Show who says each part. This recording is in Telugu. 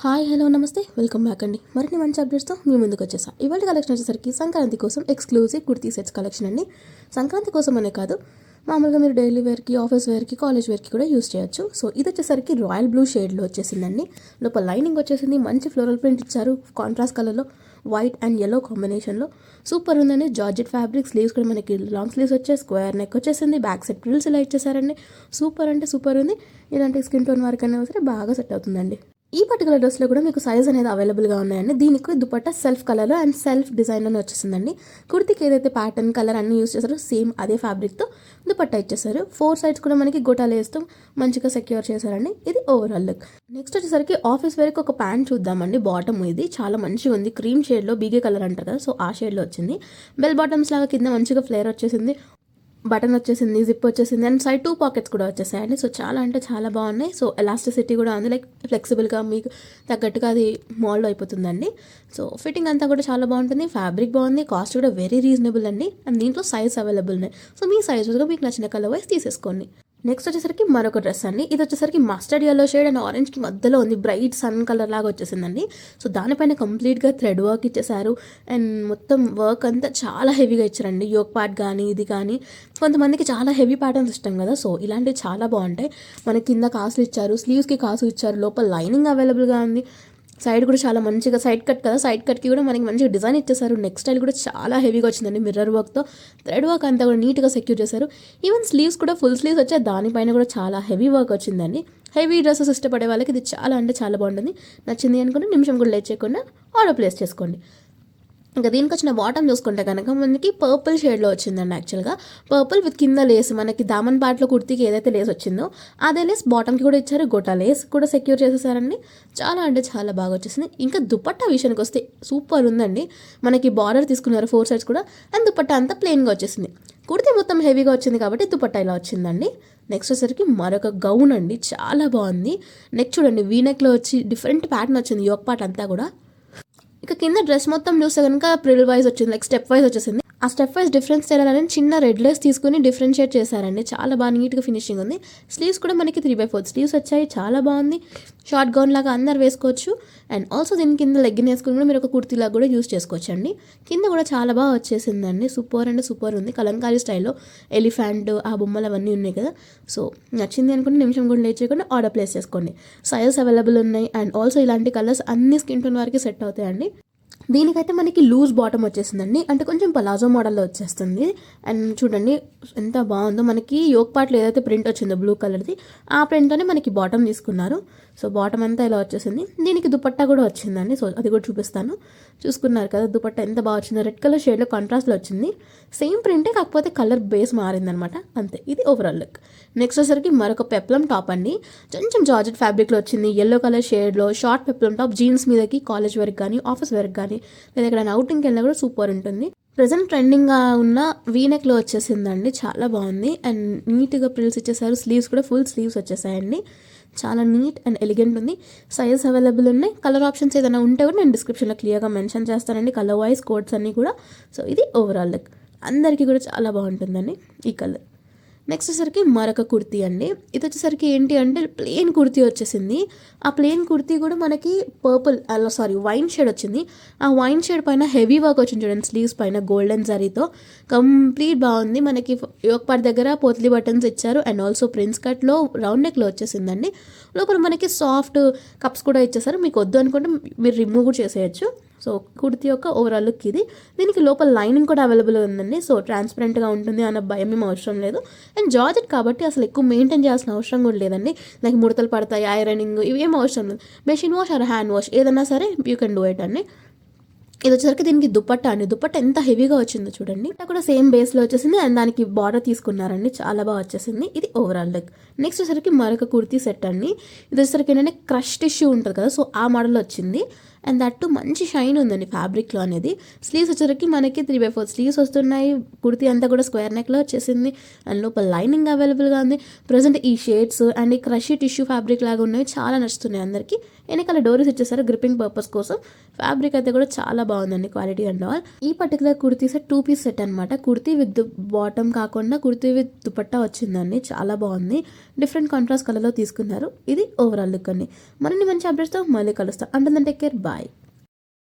Speaker 1: హాయ్ హలో నమస్తే వెల్కమ్ బ్యాక్ అండి. మరిన్ని మంచి అప్డేట్స్తో మీ ముందుకు వచ్చేసా. ఇవాళ కలెక్షన్ వచ్చేసరికి సంక్రాంతి కోసం ఎక్స్క్లూజివ్ కుర్తీ సెట్స్ కలెక్షన్ అండి. సంక్రాంతి కోసం అనే కాదు, మామూలుగా మీరు డైలీ వేర్కి, ఆఫీస్ వేర్కి, కాలేజ్ వేర్కి కూడా యూస్ చేయొచ్చు. సో ఇది వచ్చేసరికి రాయల్ బ్లూ షేడ్లో వచ్చేసిందండి. లోపల లైనింగ్ వచ్చేసింది, మంచి ఫ్లోరల్ ప్రింట్ ఇచ్చారు, కాంట్రాస్ట్ కలర్లో వైట్ అండ్ yellow కాంబినేషన్లో సూపర్ ఉందండి. జార్జెట్ ఫ్యాబ్రిక్, స్లీవ్స్ కూడా మనకి లాంగ్ స్లీవ్స్ వచ్చే స్క్వేర్ నెక్ వచ్చేసింది, బ్యాక్ సెట్ ప్రిల్స్ ఇలా ఇచ్చేసారండి. సూపర్ అంటే సూపర్ ఉంది. ఇలాంటి స్కిన్ టోన్ వారికి అయినా సరే బాగా సెట్ అవుతుందండి. ఈ పర్టికులర్ డ్రెస్లో కూడా మీకు సైజ్ అనేది అవైలబుల్గా ఉన్నాయండి. దీనికి దుపట్టా సెల్ఫ్ కలర్లో అండ్ సెల్ఫ్ డిజైన్లోనే వచ్చేసిందండి. కుర్తికి ఏదైతే ప్యాటర్న్ కలర్ అన్ని యూస్ చేశారో సేమ్ అదే ఫ్యాబ్రిక్తో దుపట్టా ఇచ్చేసారు. 4 సైడ్స్ కూడా మనకి గోటాలు వేస్తూ మంచిగా సెక్యూర్ చేశారండి. ఇది ఓవరాల్ లుక్. నెక్స్ట్ వచ్చేసరికి ఆఫీస్ వేర్కి ఒక ప్యాంట్ చూద్దామండి. బాటమ్ ఇది చాలా మంచిగా ఉంది, క్రీమ్ షేడ్లో, బీగే కలర్ అంటారు కదా, సో ఆ షేడ్లో వచ్చింది. బెల్ బాటమ్స్ లాగా కింద మంచిగా ఫ్లేర్ వచ్చేసింది, బటన్ వచ్చేసింది, జిప్ వచ్చేసింది అండ్ సైడ్ 2 పాకెట్స్ కూడా వచ్చేసాయండి. సో చాలా అంటే చాలా బాగున్నాయి. సో ఎలాస్టిసిటీ కూడా ఉంది, లైక్ ఫ్లెక్సిబుల్గా మీకు తగ్గట్టుగా అది మోల్డ్ అయిపోతుందండి. సో ఫిట్టింగ్ అంతా కూడా చాలా బాగుంటుంది, ఫ్యాబ్రిక్ బాగుంది, కాస్ట్ కూడా వెరీ రీజనబుల్ అండి. అండ్ దీంట్లో సైజ్ అవైలబుల్ ఉన్నాయి. సో మీ సైజుగా మీకు నచ్చిన కలర్ వైజ్ తీసేసుకోండి. నెక్స్ట్ వచ్చేసరికి మరొక డ్రెస్ అండి. ఇది వచ్చేసరికి మస్టర్డ్ yellow షేడ్ అండ్ ఆరెంజ్కి మధ్యలో ఉంది, బ్రైట్ సన్ కలర్ లాగా వచ్చేసిందండి. సో దానిపైన కంప్లీట్గా థ్రెడ్ వర్క్ ఇచ్చేసారు అండ్ మొత్తం వర్క్ అంతా చాలా హెవీగా ఇచ్చారండి. యోక్ పార్ట్ కానీ ఇది కానీ, కొంతమందికి చాలా హెవీ ప్యాటర్న్స్ ఇష్టం కదా, సో ఇలాంటివి చాలా బాగుంటాయి. మనకి కింద కాసులు ఇచ్చారు, స్లీవ్స్కి కాసు ఇచ్చారు, లోపల లైనింగ్ అవైలబుల్గా ఉంది. సైడ్ కూడా చాలా మంచిగా సైడ్ కట్ కదా, సైడ్ కట్కి కూడా మనకి మంచిగా డిజైన్ ఇచ్చేసారు. నెక్ స్టైల్ కూడా చాలా హెవీగా వచ్చిందండి, మిర్రర్ వర్క్తో థ్రెడ్ వర్క్ అంతా కూడా నీట్గా సెక్యూర్ చేశారు. ఈవెన్ స్లీవ్స్ కూడా ఫుల్ స్లీవ్స్ వచ్చాయి, దానిపైన కూడా చాలా హెవీ వర్క్ వచ్చిందండి. హెవీ డ్రెస్సెస్ ఇష్టపడే వాళ్ళకి ఇది చాలా అంటే చాలా బాగుంటుంది. నచ్చింది అనుకుంటే నిమిషం కూడా లేట్ చేయకుండా ఆర్డర్ ప్లేస్ చేసుకోండి. ఇంకా దీనికి వచ్చిన బాటమ్ చూసుకుంటే కనుక మనకి పర్పుల్ షేడ్లో వచ్చిందండి. యాక్చువల్గా పర్పుల్ విత్ కింద లేస్, మనకి దామన్ పార్ట్లో కుర్తీకి ఏదైతే లేస్ వచ్చిందో అదే లేస్ బాటమ్కి కూడా ఇచ్చారు, గోటా లేస్ కూడా సెక్యూర్ చేసేసారండి. చాలా అంటే చాలా బాగా వచ్చేసింది. ఇంకా దుపట్టా విషయానికి వస్తే సూపర్ ఉందండి. మనకి బార్డర్ తీసుకున్నారు 4 సైడ్స్ కూడా అండ్ దుపట్టా అంతా ప్లెయిన్గా వచ్చేసింది. కుర్తీ మొత్తం హెవీగా వచ్చింది కాబట్టి దుపట్టా ఇలా వచ్చిందండి. నెక్స్ట్ వచ్చేసరికి మరొక గౌన్ అండి, చాలా బాగుంది. నెక్ చూడండి, వీనెక్లో వచ్చి డిఫరెంట్ ప్యాటర్న్ వచ్చింది, యోక్ పార్ట్ అంతా కూడా. ఇక కింద డ్రెస్ మొత్తం చూస్తే కనుక ప్రిల్ వైజ్ వచ్చింది, లైక్ స్టెప్ వైజ్ వచ్చేసింది. ఆ స్టెప్ వైజ్ డిఫరెన్స్ తెలియాలని చిన్న రెడ్ లెస్ తీసుకుని డిఫరెన్షియేట్ చేశారండి. చాలా బాగా నీట్గా ఫినిషింగ్ ఉంది. స్లీవ్స్ కూడా మనకి 3/4 స్లీవ్స్ వచ్చాయి, చాలా బాగుంది. షార్ట్ గౌన్ లాగా అందరు వేసుకోవచ్చు. అండ్ ఆల్సో దీని కింద లెగ్గిన్ వేసుకుని కూడా మీరు ఒక కుర్తీ లాగా కూడా యూస్ చేసుకోవచ్చు అండి. కింద కూడా చాలా బాగా వచ్చేసిందండి, సూపర్ అంటే సూపర్ ఉంది. కలంకారీ స్టైల్లో ఎలిఫెంట్ ఆ బొమ్మలు అవన్నీ ఉన్నాయి కదా, సో నచ్చింది అనుకుంటే నిమిషం కూడా లేట్ చేయకుండా ఆర్డర్ ప్లేస్ చేసుకోండి. సైజెస్ అవైలబుల్ ఉన్నాయి అండ్ ఆల్సో ఇలాంటి కలర్స్ అన్ని స్కిన్ టోన్ వారికి సెట్ అవుతాయండి. దీనికైతే మనకి లూజ్ బాటమ్ వచ్చేసిందండి, అంటే కొంచెం పలాజో మోడల్లో వచ్చేస్తుంది. అండ్ చూడండి ఎంత బాగుందో, మనకి యోక్ పార్ట్లో ఏదైతే ప్రింట్ వచ్చిందో బ్లూ కలర్ది ఆ ప్రింట్తోనే మనకి బాటమ్ తీసుకున్నారు. సో బాటమ్ అంతా ఇలా వచ్చేసింది. దీనికి దుపట్టా కూడా వచ్చిందండి, సో అది కూడా చూపిస్తాను. చూసుకున్నారు కదా దుపట్టా ఎంత బాగా వచ్చిందో, రెడ్ కలర్ షేడ్లో కాంట్రాస్ట్లో వచ్చింది. సేమ్ ప్రింటే కాకపోతే కలర్ బేస్ మారిందనమాట, అంతే. ఇది ఓవరాల్ లుక్. నెక్స్ట్ వచ్చేసరికి మరొక పెప్లం టాప్ అండి, కొంచెం జార్జెట్ ఫ్యాబ్రిక్లో వచ్చింది, yellow కలర్ షేడ్లో షార్ట్ పెప్లం టాప్. జీన్స్ మీదకి కాలేజ్ వరకు కానీ, ఆఫీస్ వరకు కానీ, లేదా ఎక్కడైనా అవుటింగ్కి వెళ్ళినా కూడా సూపర్ ఉంటుంది. ప్రజెంట్ ట్రెండింగ్గా ఉన్న వీనెక్లో వచ్చేసిందండి, చాలా బాగుంది. అండ్ నీట్గా ప్రిల్స్ ఇచ్చేసారు, స్లీవ్స్ కూడా ఫుల్ స్లీవ్స్ వచ్చేసాయండి. చాలా నీట్ అండ్ ఎలిగెంట్ ఉంది. సైజెస్ అవైలబుల్ ఉన్నాయి. కలర్ ఆప్షన్స్ ఏదైనా ఉంటే కూడా నేను డిస్క్రిప్షన్లో క్లియర్గా మెన్షన్ చేస్తానండి, కలర్ వైజ్ కోడ్స్ అన్నీ కూడా. సో ఇది ఓవరాల్ లుక్, అందరికీ కూడా చాలా బాగుంటుందండి ఈ కలర్. నెక్స్ట్ వచ్చేసరికి మరొక కుర్తీ అండి. ఇది వచ్చేసరికి ఏంటి అంటే ప్లెయిన్ కుర్తీ వచ్చేసింది. ఆ ప్లెయిన్ కుర్తీ కూడా మనకి వైన్ షేడ్ వచ్చింది. ఆ వైన్ షేడ్ పైన హెవీ వర్క్ వచ్చింది చూడండి, స్లీవ్స్ పైన గోల్డెన్ జరీతో కంప్లీట్ బాగుంది. మనకి యోక్ పార్ట్ దగ్గర పోత్లీ బటన్స్ ఇచ్చారు అండ్ ఆల్సో ప్రిన్స్ కట్లో రౌండ్ నెక్లో వచ్చేసిందండి. లోపల మనకి సాఫ్ట్ కప్స్ కూడా ఇచ్చేసారు, మీకు వద్దు అనుకుంటే మీరు రిమూవ్ కూడా చేసేయచ్చు. సో కుర్తీ యొక్క ఓవరాల్ లుక్ ఇది. దీనికి లోపల లైనింగ్ కూడా అవైలబుల్ ఉందండి, సో ట్రాన్స్పరెంట్గా ఉంటుంది అన్న భయం ఏం అవసరం లేదు. అండ్ జార్జెట్ కాబట్టి అసలు ఎక్కువ మెయింటైన్ చేయాల్సిన అవసరం కూడా లేదండి, నాకు ముడతలు పడతాయి, ఐరనింగ్ ఇవి ఏం అవసరం లేదు. Machine wash or hand wash ఏదైనా సరే యూ కెన్ డూ ఇట్ అండి. ఇది వచ్చేసరికి దీనికి దుపట్టా అండి, దుపట్టా ఎంత హెవీగా వచ్చిందో చూడండి. దుపట్టా కూడా సేమ్ బేస్లో వచ్చేసింది అండ్ దానికి బార్డర్ తీసుకున్నారండి, చాలా బాగా వచ్చేసింది. ఇది ఓవరాల్ లుక్. నెక్స్ట్ వచ్చేసరికి మరొక కుర్తీ సెట్ అండి. ఇది వచ్చేసరికి ఏంటంటే క్రష్ టిష్యూ ఉంటుంది కదా, సో ఆ మోడల్ వచ్చింది. అండ్ దట్టు మంచి షైన్ ఉందండి ఫ్యాబ్రిక్లో అనేది. స్లీవ్స్ వచ్చేసరికి మనకి 3/4 స్లీవ్స్ వస్తున్నాయి. కుర్తీ అంతా కూడా స్క్వేర్ నెక్లో వచ్చేసింది అండ్ లోపల లైనింగ్ అవైలబుల్గా ఉంది. ప్రజెంట్ ఈ షేడ్స్ అండ్ ఈ క్రషీ టిష్యూ ఫ్యాబ్రిక్ లాగా ఉన్నవి చాలా నచ్చుతున్నాయి అందరికీ. వెనకాల డోరీస్ ఇచ్చేసారు గ్రిప్పింగ్ పర్పస్ కోసం. ఫ్యాబ్రిక్ అయితే కూడా చాలా బాగుందండి, క్వాలిటీ అండ్ ఆల్. ఈ particular kurti set 2 piece set అనమాట. కుర్తీ విత్ బాటమ్ కాకుండా కుర్తీ విత్ దుపట్టా వచ్చిందండి, చాలా బాగుంది. డిఫరెంట్ కాంట్రాస్ట్ కలర్లో తీసుకున్నారు. ఇది ఓవరాల్ లుక్ అండి. మరిన్ని మంచి అప్డేట్స్తో మళ్ళీ కలుస్తాం. అంటే టేక్ కేర్, బాయ్.